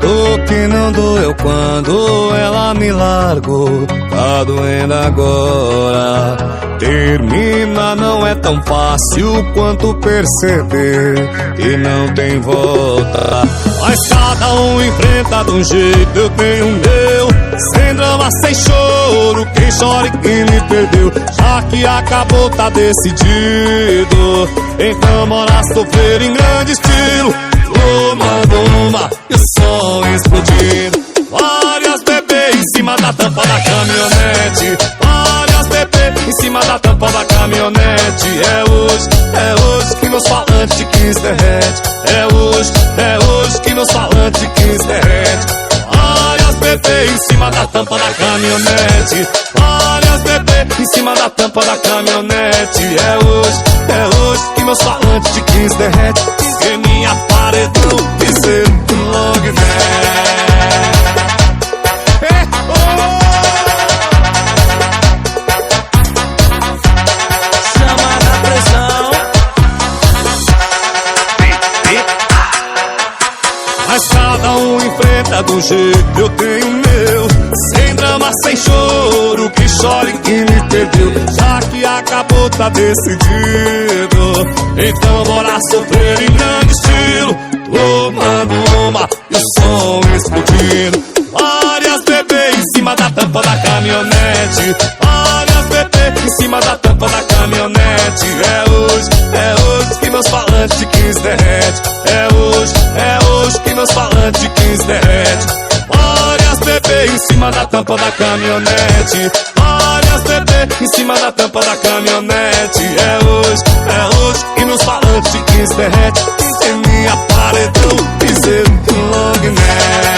tudo que não doeu quando ela me largou, tá doendo agora. Terminar não é tão fácil quanto perceber que não tem volta. Mas cada um enfrenta de um jeito, eu tenho o meu. Sem drama, sem choro, quem chora e quem me perdeu. Já que acabou, tá decidido, então bora sofrer em grande estilo. Uma e o som explodindo. Várias bebês em cima da tampa da caminhonete. Várias bebês em cima da tampa da caminhonete. É hoje que meus falantes de 15 derrete. É hoje que meus falantes de 15 derrete. Várias bebês em cima da tampa da caminhonete. Várias bebês em cima da tampa da caminhonete. É hoje que meus falantes de 15 derrete. Que minha paredão piseiro long neck. Chama na pressão. Mas cada um enfrenta do jeito, eu tenho o meu. Sem drama, sem choro, que chora e que me perdeu. Já que acabou, tá decidido, então bora sofrer em grande estilo. Tomando uma e o som explodindo. Várias bebês em cima da tampa da caminhonete. Várias bebês em cima da tampa da caminhonete. É hoje que meus falantes de 15 derrete. É hoje que meus falantes de 15 derrete. Várias bebês em cima da tampa da caminhonete. Várias bebês em cima da tampa da caminhonete. É hoje que meus falantes de 15 derrete. Em minha paredão, piseiro long neck.